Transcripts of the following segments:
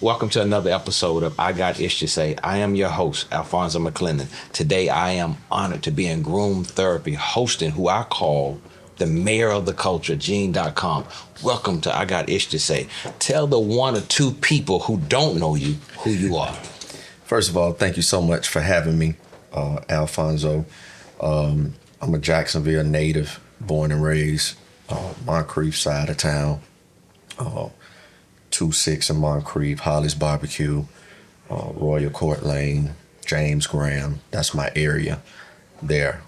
Welcome to another episode of I Got Ish to Say. I am your host, Alphonso McClendon. Today, I am honored to be in Groom Therapy, hosting who I call the mayor of the culture, Genedotcom. Welcome to I Got Ish to Say. Tell the one or two people who don't know you who you are. First of all, thank you so much for having me, Alphonso. I'm a Jacksonville native, born and raised, Moncrief side of town. 2-6 in Moncrief, Holly's Barbecue, Royal Court Lane, James Graham. That's my area there.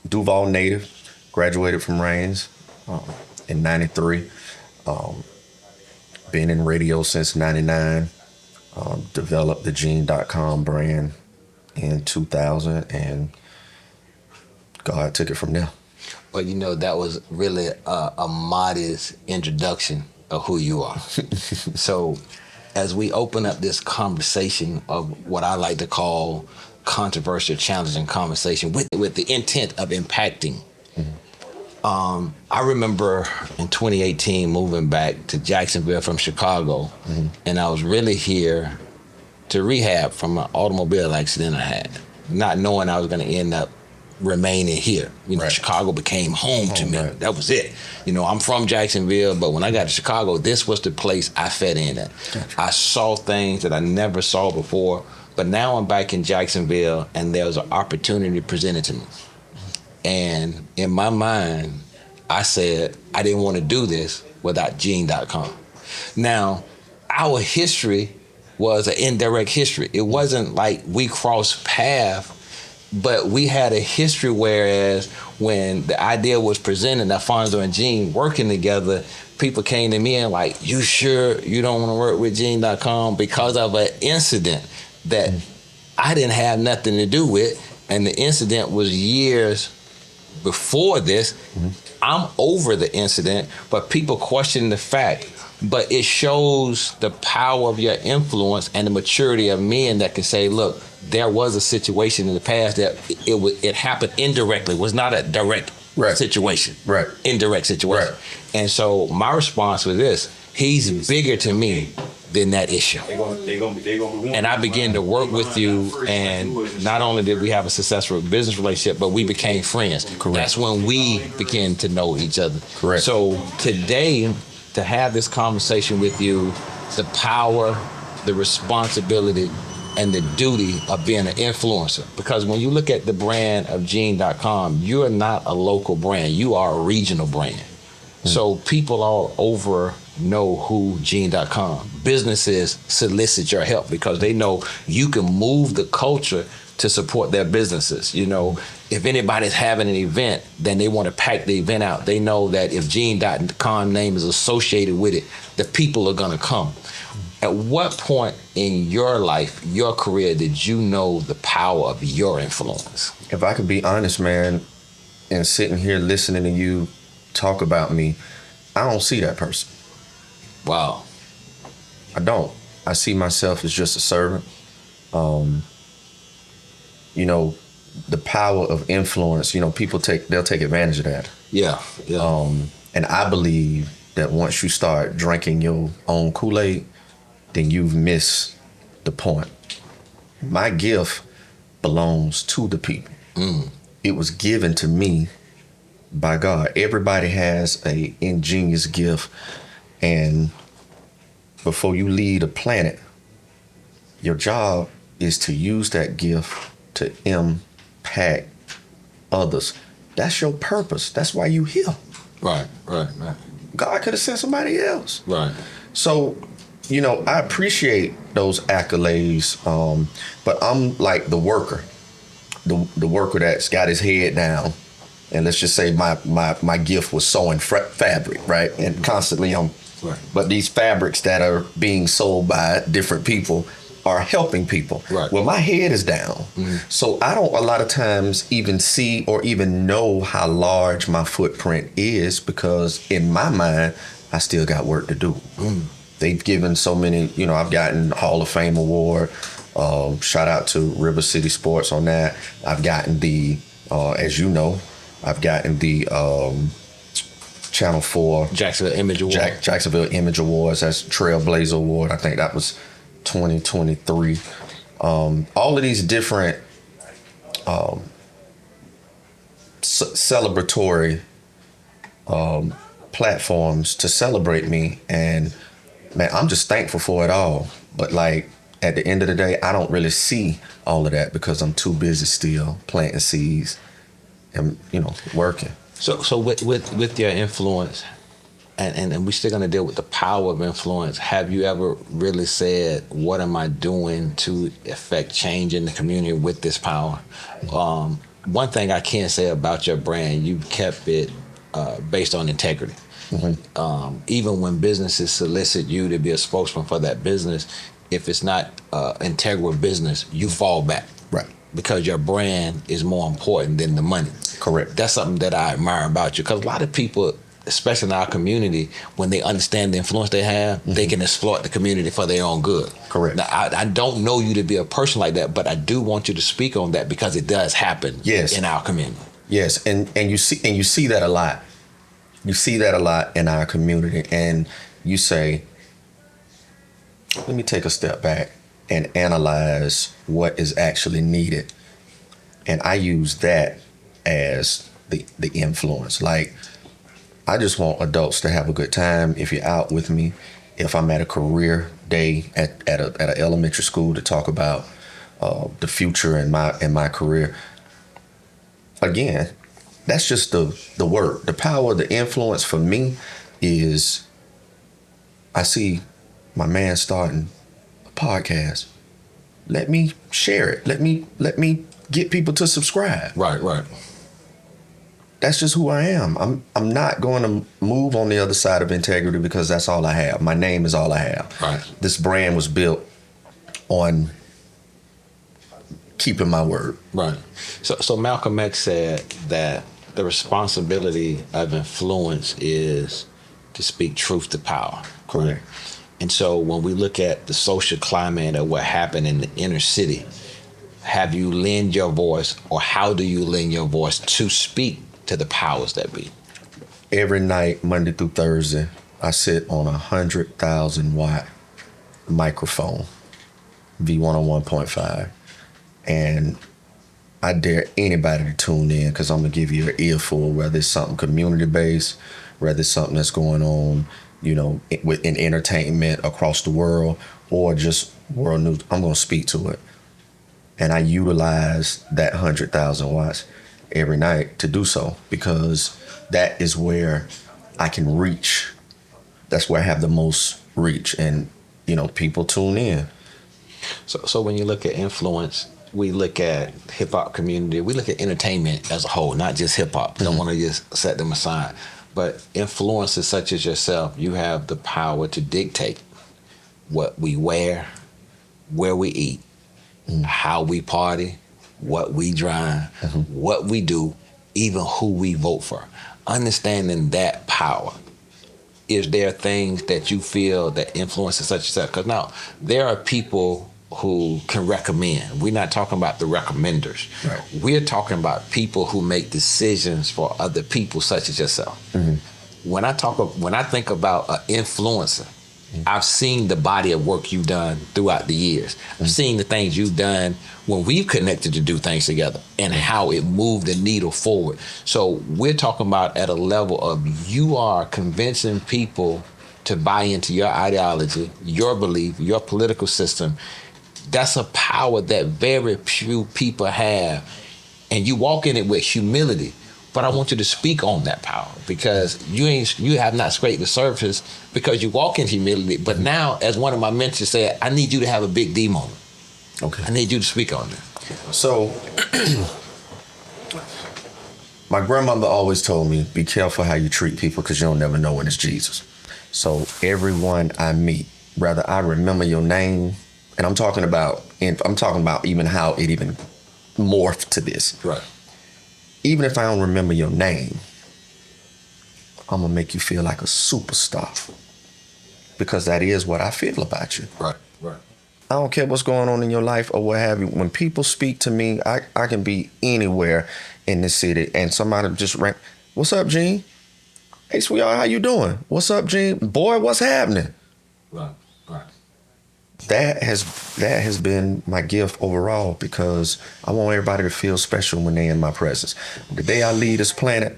Duval native, graduated from Rains in 93. Been in radio since 99. Developed the Genedotcom brand in 2000, and God took it from there. Well, you know, that was really a modest introduction of who you are. So as we open up this conversation of what I like to call controversial, challenging conversation with the intent of impacting. I remember in 2018 moving back to Jacksonville from Chicago, and I was really here to rehab from an automobile accident I had, not knowing I was going to end up remaining here. You know, Right. Chicago became home to me. Right. That was it. You know, I'm from Jacksonville, but when I got to Chicago, this was the place I fit in at. Gotcha. I saw things that I never saw before, but now I'm back in Jacksonville, and there's an opportunity presented to me. And in my mind, I said I didn't want to do this without Genedotcom. Now, our history was an indirect history. It wasn't like we crossed paths, but we had a history, whereas when the idea was presented, Alphonso and Gene working together, people came to me and like, you sure you don't want to work with Genedotcom because of an incident that I didn't have nothing to do with, and the incident was years before this. I'm over the incident, but people question the fact. But it shows the power of your influence and the maturity of men that can say, look, there was a situation in the past that it happened indirectly. It was not a direct situation. Right. Indirect situation. Right. And so my response was this: he's bigger to me than that issue. And I began to work with you, and not only did we have a successful business relationship, but we became friends. Correct. That's when we began to know each other. Correct. So today, to have this conversation with you, the power, the responsibility, and the duty of being an influencer. Because when you look at the brand of Genedotcom, you are not a local brand, you are a regional brand. So people all over know who Genedotcom. Businesses solicit your help because they know you can move the culture to support their businesses. You know, if anybody's having an event, then they want to pack the event out. They know that if Genedotcom name is associated with it, the people are going to come. At what point in your life, your career, did you know the power of your influence? If I could be honest, man, and sitting here listening to you talk about me, I don't see that person. Wow. I don't. I see myself as just a servant. You know, the power of influence, you know, they'll take advantage of that. Yeah. And I believe that once you start drinking your own Kool-Aid, then you've missed the point. My gift belongs to the people. It was given to me by God. Everybody has a ingenious gift, and before you leave the planet, your job is to use that gift to impact others. That's your purpose. That's why you here. Right. God could have sent somebody else. Right. So, you know, I appreciate those accolades, but I'm like the worker, the worker that's got his head down. And let's just say my gift was sewing fabric, right? And constantly Right. But these fabrics that are being sold by different people are helping people. Right. Well, my head is down. So I don't a lot of times even see or even know how large my footprint is, because in my mind, I still got work to do. They've given so many, you know, I've gotten Hall of Fame award. Shout out to River City Sports on that. I've gotten the, as you know, I've gotten the Channel 4. Jacksonville Image Award. Jacksonville Image Awards. That's Trailblazer Award. I think that was 2023. All of these different celebratory platforms to celebrate me, and man, I'm just thankful for it all. But like at the end of the day, I don't really see all of that because I'm too busy still planting seeds and working. So with your influence, and we're still gonna deal with the power of influence. Have you ever really said, "What am I doing to affect change in the community with this power?" One thing I can say about your brand, you've kept it based on integrity. Mm-hmm. Even when businesses solicit you to be a spokesman for that business, if it's not integral business, you fall back. Right. Because your brand is more important than the money. Correct. That's something that I admire about you. Because a lot of people, especially in our community, when they understand the influence they have, mm-hmm. they can exploit the community for their own good. Correct. Now, I don't know you to be a person like that, but I do want you to speak on that because it does happen in our community. Yes, and you see that a lot. You see that a lot in our community, and you say, let me take a step back and analyze what is actually needed. And I use that as the influence. Like, I just want adults to have a good time. If you're out with me, if I'm at a career day at an elementary school to talk about the future in my career, again, that's just the work. The power, the influence for me is I see my man starting a podcast. Let me share it. Let me get people to subscribe. Right. That's just who I am. I'm not going to move on the other side of integrity because that's all I have. My name is all I have. Right. This brand was built on keeping my word. Right. So Malcolm X said that the responsibility of influence is to speak truth to power. Correct. And so when we look at the social climate of what happened in the inner city, have you lend your voice, or how do you lend your voice to speak to the powers that be? Every night, Monday through Thursday, I sit on 100,000 watt microphone, V101.5, and I dare anybody to tune in because I'm gonna give you an earful, whether it's something community based, whether it's something that's going on, in entertainment across the world, or just world news. I'm gonna speak to it, and I utilize that 100,000 watts every night to do so because that is where I can reach. That's where I have the most reach, and people tune in. So when you look at influence, we look at hip hop community, we look at entertainment as a whole, not just hip hop. Don't want to just set them aside. But influencers such as yourself, you have the power to dictate what we wear, where we eat, how we party, what we drive, what we do, even who we vote for. Understanding that power, is there things that you feel that influencers such as yourself? Because now there are people who can recommend. We're not talking about the recommenders. Right. We're talking about people who make decisions for other people such as yourself. Mm-hmm. When I think about an influencer, I've seen the body of work you've done throughout the years. I've seen the things you've done when we've connected to do things together and how it moved the needle forward. So we're talking about at a level of you are convincing people to buy into your ideology, your belief, your political system. That's a power that very few people have. And you walk in it with humility. But I want you to speak on that power because you have not scraped the surface because you walk in humility. But now, as one of my mentors said, I need you to have a big D moment. Okay. I need you to speak on that. So, my grandmother always told me, be careful how you treat people because you'll never know when it's Jesus. So everyone I meet, whether I remember your name, and I'm talking about even how it even morphed to this. Right. Even if I don't remember your name, I'm gonna make you feel like a superstar because that is what I feel about you. Right. I don't care what's going on in your life or what have you. When people speak to me, I can be anywhere in this city and somebody just rang, what's up, Gene? Hey, sweetheart, how you doing? What's up, Gene? Boy, what's happening? Right. Right. That has been my gift overall because I want everybody to feel special when they're in my presence. The day I leave this planet,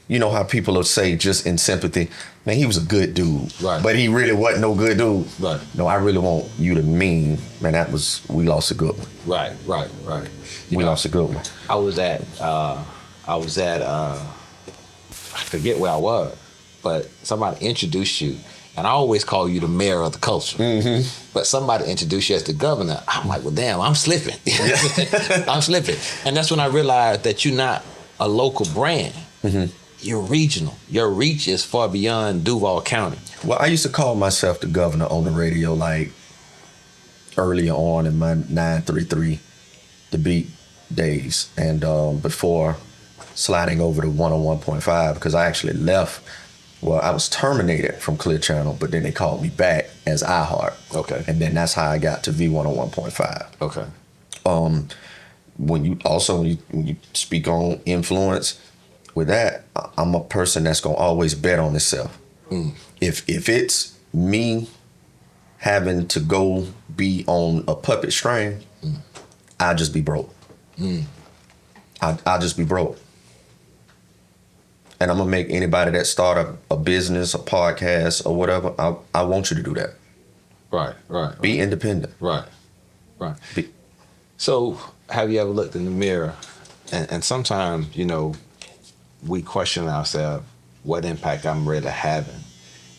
you know how people will say just in sympathy, man, he was a good dude, Right. but he really wasn't no good dude. Right. No, I really want you to mean, man, we lost a good one. Right. Right. Right. We lost a good one. I was at I forget where I was, but somebody introduced you, and I always call you the mayor of the culture. Mm-hmm. But somebody introduced you as the governor. I'm like, well, damn, I'm slipping. I'm slipping. And that's when I realized that you're not a local brand. Mm-hmm. You're regional. Your reach is far beyond Duval County. Well, I used to call myself the governor on the radio, like earlier on in my 933 The Beat days, and before sliding over to 101.5, because I actually left. Well, I was terminated from Clear Channel, but then they called me back as iHeart. Okay. And then that's how I got to V101.5. Okay. When you speak on influence, with that, I'm a person that's gonna always bet on itself. Mm. If it's me having to go be on a puppet string, I'll just be broke. I'll just be broke. And I'm gonna make anybody that start a business, a podcast, or whatever, I want you to do that. Right. Be independent. Right. So, have you ever looked in the mirror, and sometimes, we question ourselves, what impact I'm really having?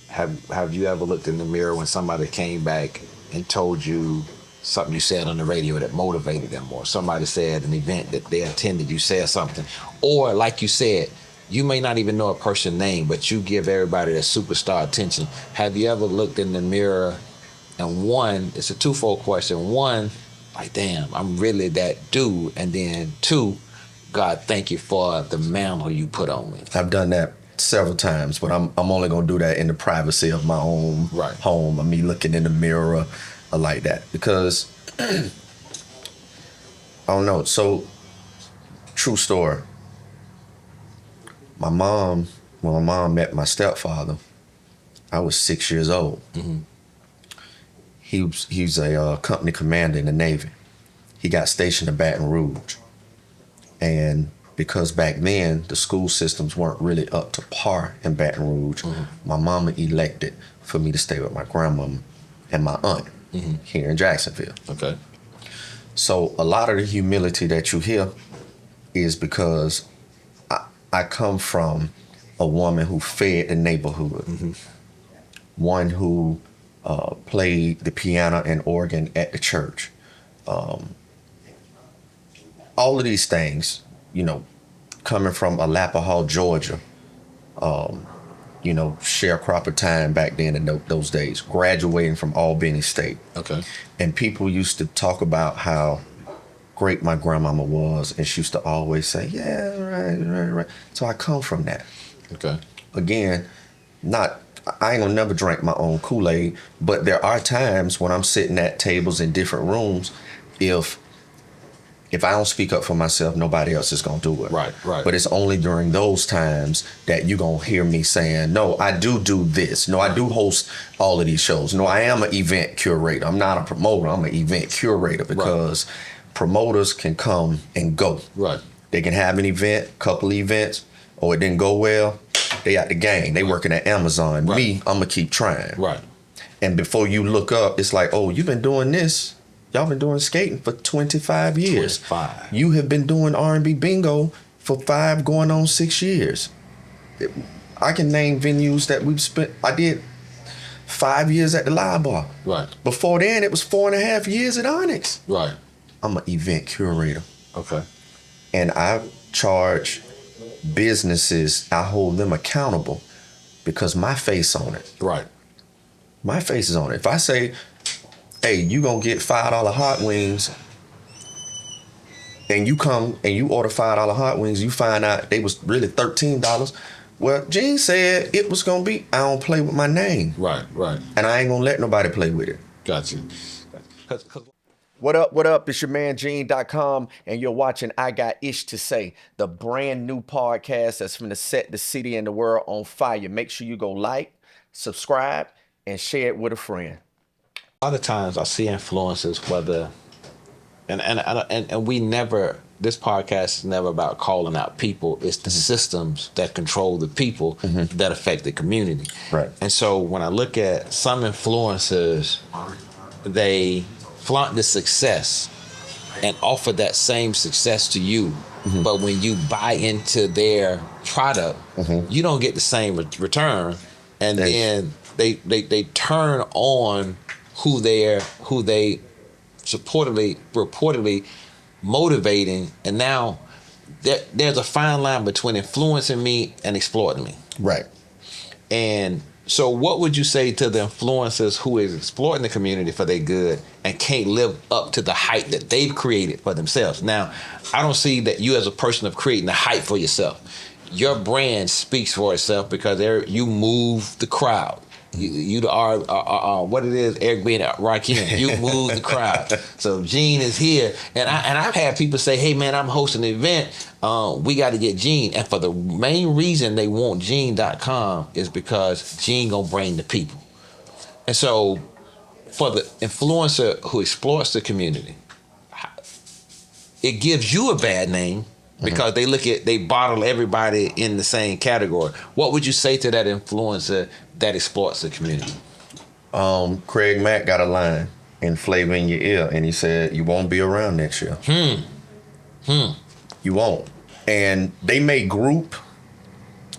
Have you ever looked in the mirror when somebody came back and told you something you said on the radio that motivated them, or somebody said an event that they attended, you said something, or like you said, you may not even know a person's name, but you give everybody that superstar attention. Have you ever looked in the mirror and one, it's a twofold question. One, like, damn, I'm really that dude. And then two, God, thank you for the mantle you put on me. I've done that several times, but I'm only gonna do that in the privacy of my own home. I mean, looking in the mirror like that, because I don't know. So, true story. When my mom met my stepfather, I was 6 years old. Mm-hmm. He's a company commander in the Navy. He got stationed in Baton Rouge. And because back then the school systems weren't really up to par in Baton Rouge, my mama elected for me to stay with my grandmama and my aunt here in Jacksonville. Okay. So a lot of the humility that you hear is because I come from a woman who fed the neighborhood, one who played the piano and organ at the church. All of these things, coming from Alapahaw, Georgia, sharecropper time back then in those days, graduating from Albany State. Okay. And people used to talk about how great my grandmama was, and she used to always say, yeah, right. So I come from that. Okay. Again, I ain't gonna never drink my own Kool-Aid, but there are times when I'm sitting at tables in different rooms, if I don't speak up for myself, nobody else is gonna do it. Right. But it's only during those times that you're gonna hear me saying, no, I do this. No, I do host all of these shows. No, I am an event curator. I'm not a promoter. I'm an event curator, because promoters can come and go. Right. They can have an event, couple events, or it didn't go well, they out the game. They working at Amazon. Right. Me, I'm gonna keep trying. Right. And before you look up, it's like, oh, you've been doing this. Y'all been doing skating for 25 years. 25. You have been doing R&B bingo for 5 going on 6 years. I can name venues that we've spent. I did 5 years at the Live Bar. Right. Before then, it was 4.5 years at Onyx. Right. I'm an event curator. Okay. And I charge businesses, I hold them accountable because my face on it. Right. My face is on it. If I say, hey, you gonna get $5 hot wings, and you come and you order $5 hot wings, you find out they was really $13. Well, Gene said it was gonna be, I don't play with my name. Right. And I ain't gonna let nobody play with it. Got you. What up, what up? It's your man Genedotcom, and you're watching I Got Ish to Say, the brand new podcast that's going to set the city and the world on fire. Make sure you go like, subscribe, and share it with a friend. A lot of times I see influencers, whether and we never. This podcast is never about calling out people. It's the systems that control the people that affect the community. Right. And so when I look at some influencers, they flaunt the success and offer that same success to you. But when you buy into their product, you don't get the same return. And then they turn on who they reportedly motivating, and now there's a fine line between influencing me and exploiting me. Right. And so what would you say to the influencers who is exploiting the community for their good and can't live up to the hype that they've created for themselves? Now, I don't see that you as a person of creating the hype for yourself. Your brand speaks for itself because you move the crowd. You are what it is, Eric being Rakim. You move the crowd. So Gene is here, and I've had people say, "Hey man, I'm hosting an event. We got to get Gene." And for the main reason they want Genedotcom is because Gene gonna bring the people. And so, for the influencer who exploits the community, it gives you a bad name. Because they bottle everybody in the same category. What would you say to that influencer that exploits the community? Craig Mack got a line in Flavor in Your Ear, and he said, "You won't be around next year. You won't." And they may group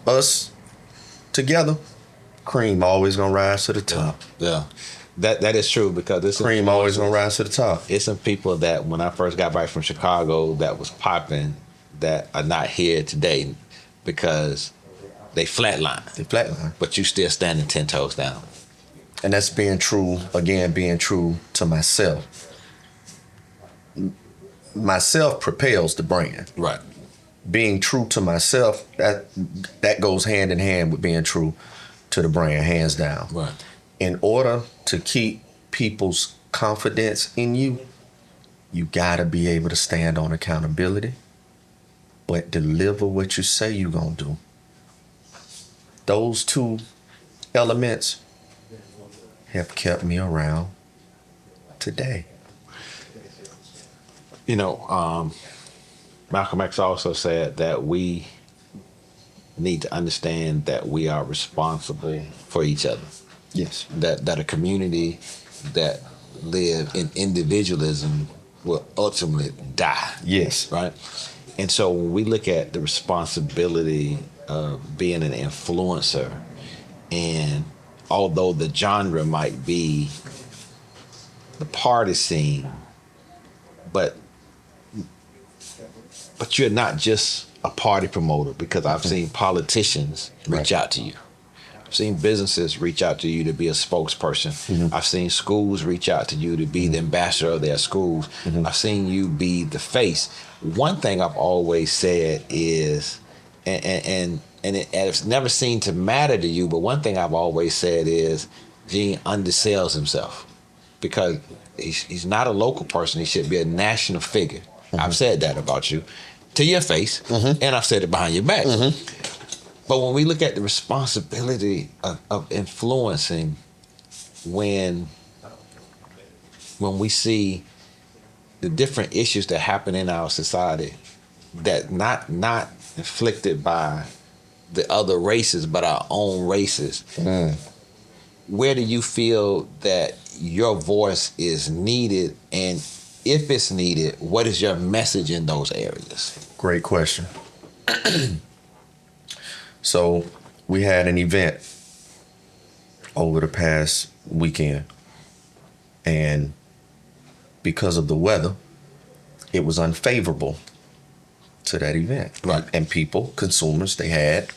us together. Cream always gonna rise to the top. Yeah. That is true because this Cream always gonna rise to the top. It's some people that when I first got back from Chicago that was popping that are not here today because they flatline. They flatline. But you still standing 10 toes down. And that's being true to myself. Myself propels the brand. Right. Being true to myself, that goes hand in hand with being true to the brand, hands down. Right. In order to keep people's confidence in you, you gotta be able to stand on accountability, but deliver what you say you're gonna do. Those two elements have kept me around today. You know, Malcolm X also said that we need to understand that we are responsible for each other. Yes. That a community that live in individualism will ultimately die. Yes. Right? And so when we look at the responsibility of being an influencer, and although the genre might be the party scene, but you're not just a party promoter, because I've seen politicians reach out to you. I've seen businesses reach out to you to be a spokesperson. I've seen schools reach out to you to be the ambassador of their schools. I've seen you be the face. One thing I've always said is, and it's never seemed to matter to you, but one thing I've always said is Gene undersells himself because he's not a local person. He should be a national figure. I've said that about you to your face, and I've said it behind your back. But when we look at the responsibility of influencing, when we see the different issues that happen in our society that not inflicted by the other races but our own races, where do you feel that your voice is needed, and if it's needed, what is your message in those areas? Great question. So we had an event over the past weekend, and because of the weather, it was unfavorable to that event. Right. And people, consumers, they had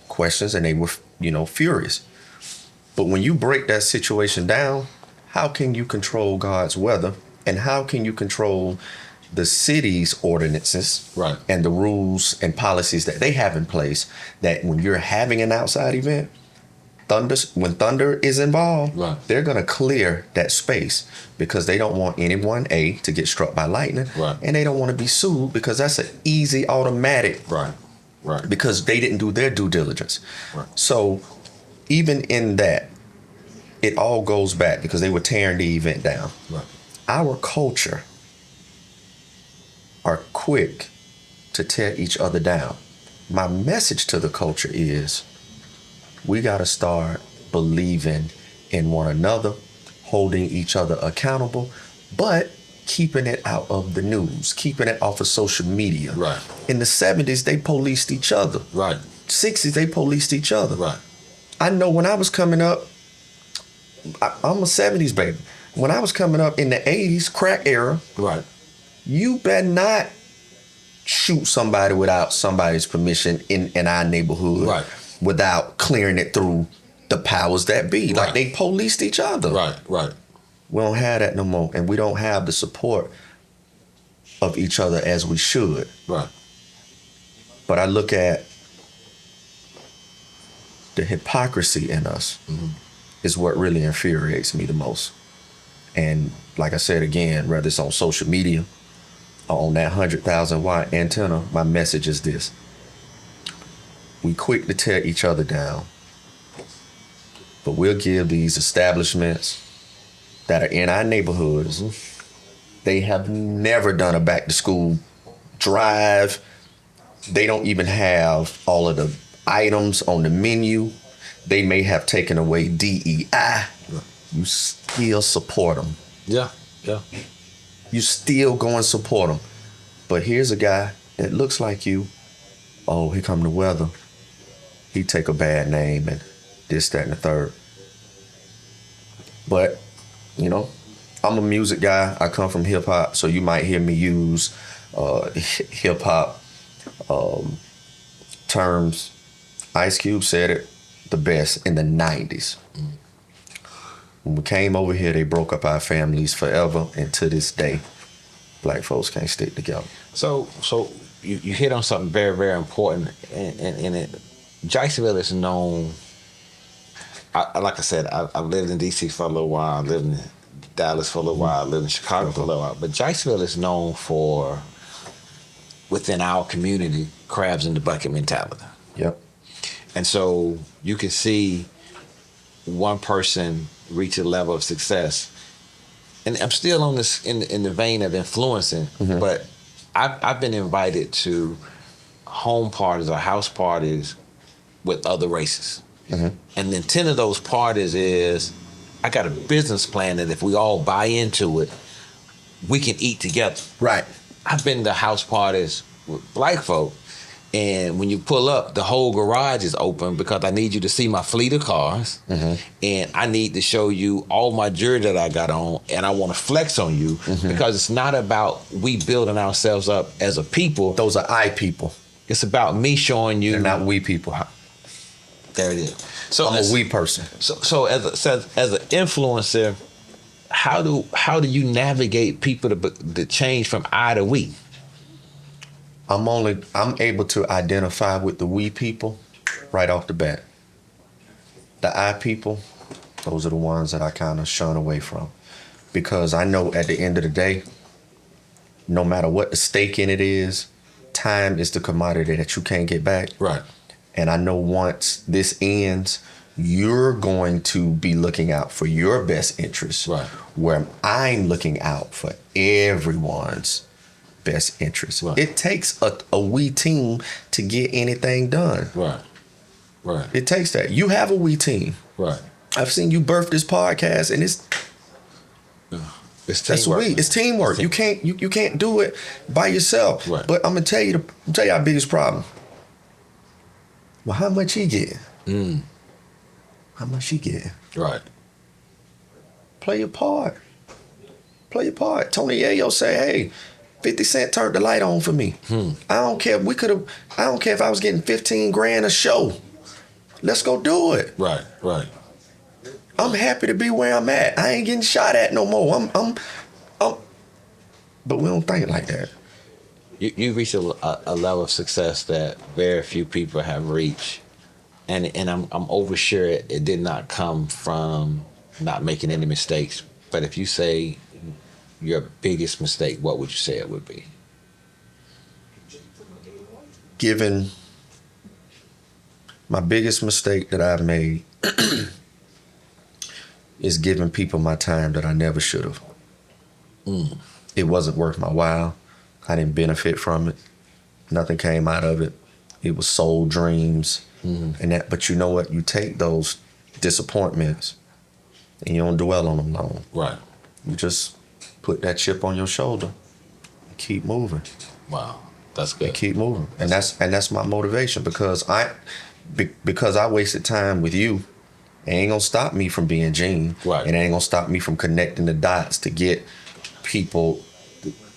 questions and they were, furious. But when you break that situation down, how can you control God's weather, and how can you control the city's ordinances, right, and the rules and policies that they have in place, that when you're having an outside event, thunder is involved, Right. they're gonna clear that space because they don't want anyone to get struck by lightning, Right. and they don't want to be sued because that's an easy automatic, Right. Right. because they didn't do their due diligence. Right. So even in that, it all goes back because they were tearing the event down. Right. Our culture are quick to tear each other down. My message to the culture is we got to start believing in one another, holding each other accountable, but keeping it out of the news, keeping it off of social media. Right. In the 70s, they policed each other. Right. 60s, they policed each other. Right. I know when I was coming up, I'm a 70s baby. When I was coming up in the 80s, crack era, Right. you better not shoot somebody without somebody's permission in our neighborhood, Right. without clearing it through the powers that be. Right. Like they policed each other. Right. Right. We don't have that no more, and we don't have the support of each other as we should. Right. But I look at the hypocrisy in us is what really infuriates me the most. And like I said again, whether it's on social media or on that 100,000 watt antenna, my message is this. We quick to tear each other down, but we'll give these establishments that are in our neighborhoods, they have never done a back to school drive. They don't even have all of the items on the menu. They may have taken away DEI. You still support them. Yeah. Yeah. You still go and support them. But here's a guy that looks like you. Oh, here come the weather. He take a bad name and this, that, and the third. But, you know, I'm a music guy. I come from hip hop, so you might hear me use hip hop terms. Ice Cube said it the best in the 90s. When we came over here, they broke up our families forever, and to this day, black folks can't stick together. So you hit on something very, very important, and it, Jacksonville is known. Like I said, I've lived in DC for a little while. I lived in Dallas for a little while. I lived in Chicago for a little while. But Jacksonville is known for, within our community, crabs in the bucket mentality. Yep. And so you can see one person reach a level of success. And I'm still on this in the vein of influencing, but I've been invited to home parties or house parties with other races. And the intent of those parties is, I got a business plan that if we all buy into it, we can eat together. Right. I've been to house parties with black folk, and when you pull up, the whole garage is open because I need you to see my fleet of cars, and I need to show you all my jewelry that I got on, and I want to flex on you because it's not about we building ourselves up as a people. Those are I people. It's about me showing you. They're not we people. There it is. So I'm a we person. So as an influencer, how do you navigate people to change from I to we? I'm able to identify with the we people right off the bat. The I people, those are the ones that I kind of shun away from, because I know at the end of the day, no matter what the stake in it is, time is the commodity that you can't get back. Right. And I know once this ends, you're going to be looking out for your best interests, Right. where I'm looking out for everyone's best interests. Right. It takes a we team to get anything done. Right. Right. It takes that. You have a we team. Right. I've seen you birth this podcast, and It's that's teamwork. we. It's teamwork. You can't do it by yourself. Right. But I'm gonna tell you our biggest problem. Well, how much he get? How much he get? Right. Play your part. Play your part. Tony Yayo say, hey, 50 Cent turned the light on for me. I don't care. I don't care if I was getting 15 grand a show. Let's go do it. Right. Right. I'm happy to be where I'm at. I ain't getting shot at no more. I'm but we don't think like that. You reach a level of success that very few people have reached, and I'm oversure it did not come from not making any mistakes. But if you say your biggest mistake, what would you say it would be? Given my biggest mistake that I've made is giving people my time that I never should have. It wasn't worth my while. I didn't benefit from it. Nothing came out of it. It was soul dreams and that. But you know what? You take those disappointments and you don't dwell on them long. Right. You just put that chip on your shoulder and keep moving. Wow. That's good. And keep moving. And that's my motivation because I wasted time with you. It ain't gonna stop me from being Gene. Right. And it ain't gonna stop me from connecting the dots to get people.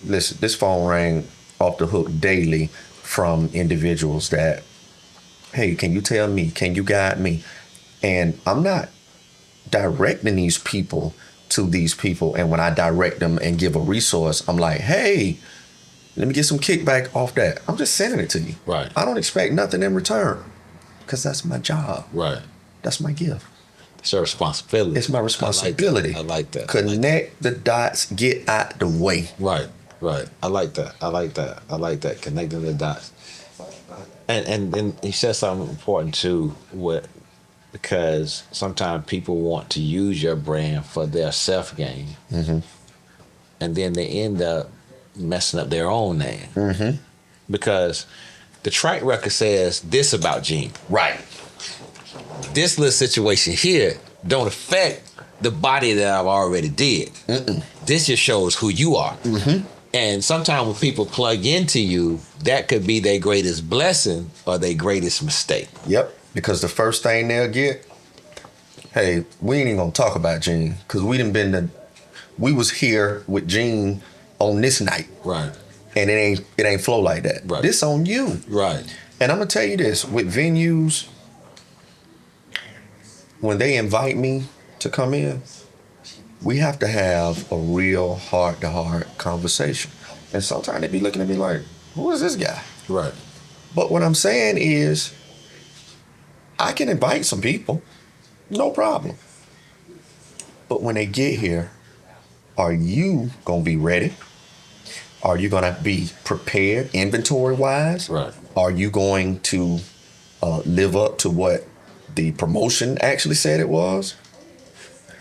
Listen, this phone rang off the hook daily from individuals that, hey, can you tell me? Can you guide me? And I'm not directing these people to these people. And when I direct them and give a resource, I'm like, hey, let me get some kickback off that. I'm just sending it to you. Right. I don't expect nothing in return because that's my job. Right. That's my gift. It's your responsibility. It's my responsibility. I like that. Connect the dots, get out the way. Right. Right. I like that. I like that. I like that. Connecting the dots. And then he said something important too, because sometimes people want to use your brand for their self gain, and then they end up messing up their own name, because the track record says this about Gene. Right. This little situation here don't affect the body that I've already did. This just shows who you are. And sometimes when people plug into you, that could be their greatest blessing or their greatest mistake. Yep. Because the first thing they'll get, hey, we ain't even gonna talk about Gene because we was here with Gene on this night. Right. And it ain't flow like that. Right. This on you. Right. And I'm gonna tell you this, with venues, when they invite me to come in, we have to have a real heart-to-heart conversation. And sometimes they be looking at me like, who is this guy? Right. But what I'm saying is, I can invite some people, no problem. But when they get here, are you gonna be ready? Are you gonna be prepared inventory-wise? Right. Are you going to live up to what the promotion actually said it was?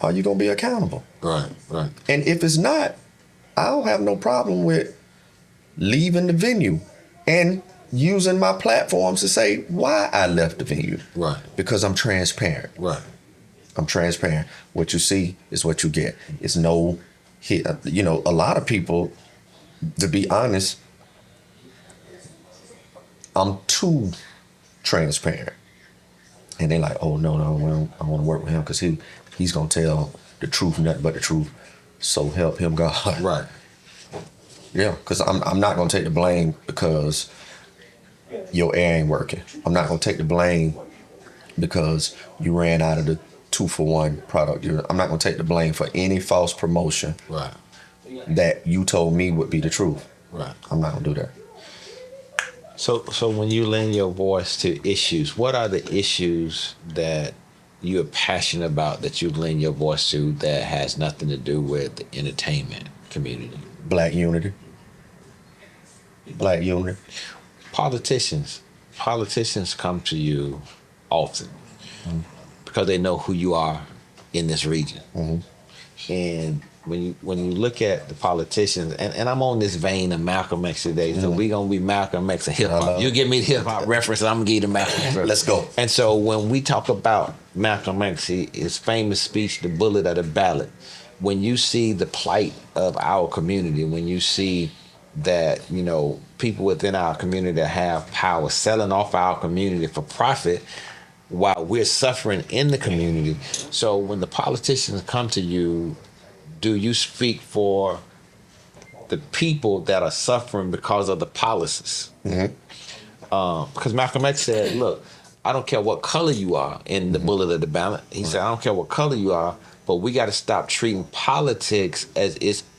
Are you gonna be accountable? Right. Right. And if it's not, I don't have no problem with leaving the venue and using my platforms to say why I left the venue. Right. Because I'm transparent. Right. I'm transparent. What you see is what you get. It's no hit. You know, a lot of people, to be honest, I'm too transparent. And they're like, oh, no, I want to work with him because he's going to tell the truth, nothing but the truth. So help him God. Right. Yeah, because I'm not going to take the blame because your air ain't working. I'm not going to take the blame because you ran out of the 2-for-1 product. I'm not going to take the blame for any false promotion Right. that you told me would be the truth. Right. I'm not going to do that. So when you lend your voice to issues, what are the issues that you're passionate about that you lend your voice to that has nothing to do with the entertainment community? Black unity. Black unity. Politicians come to you often because they know who you are in this region. And when you look at the politicians, and I'm on this vein of Malcolm X today, so we gonna be Malcolm X and hip hop. You give me the hip hop reference, and I'm gonna give you the Malcolm X reference. Let's go. And so when we talk about Malcolm X, his famous speech, "The Bullet or the Ballot," when you see the plight of our community, when you see that, you know, people within our community that have power selling off our community for profit while we're suffering in the community. So when the politicians come to you, do you speak for the people that are suffering because of the policies? Because Malcolm X said, look, I don't care what color you are in the bullet or the ballot. He said, I don't care what color you are, but we got to stop treating politics as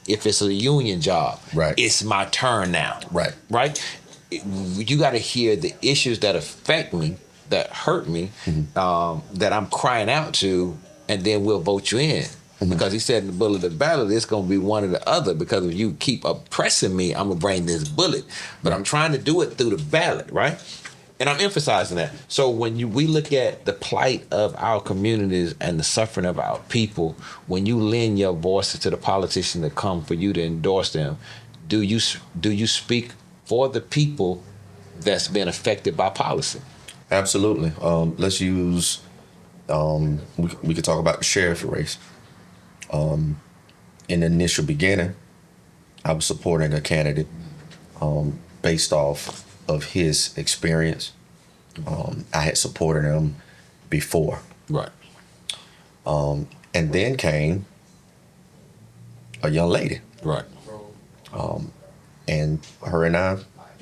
if it's a union job. Right. It's my turn now. Right. Right? You got to hear the issues that affect me that hurt me, that I'm crying out to, and then we'll vote you in. Because he said in the bullet of the ballot, it's going to be one or the other. Because if you keep oppressing me, I'm going to bring this bullet. But I'm trying to do it through the ballot, right? And I'm emphasizing that. So when we look at the plight of our communities and the suffering of our people, when you lend your voices to the politicians that come for you to endorse them, do you speak for the people that's been affected by policy? Absolutely. Let's use, we could talk about the sheriff race. In the initial beginning, I was supporting a candidate based off of his experience. I had supported him before. Right. And then came a young lady. Right. And her and I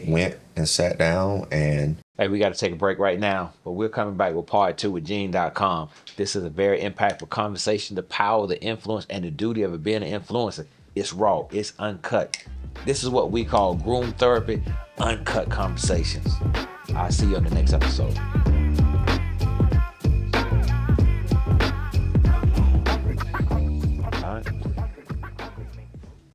went and sat down and Hey, we got to take a break right now, but we're coming back with part 2 with Genedotcom. This is a very impactful conversation. The power, the influence, and the duty of it being an influencer. It's raw. It's uncut. This is what we call groom therapy, uncut conversations. I'll see you on the next episode.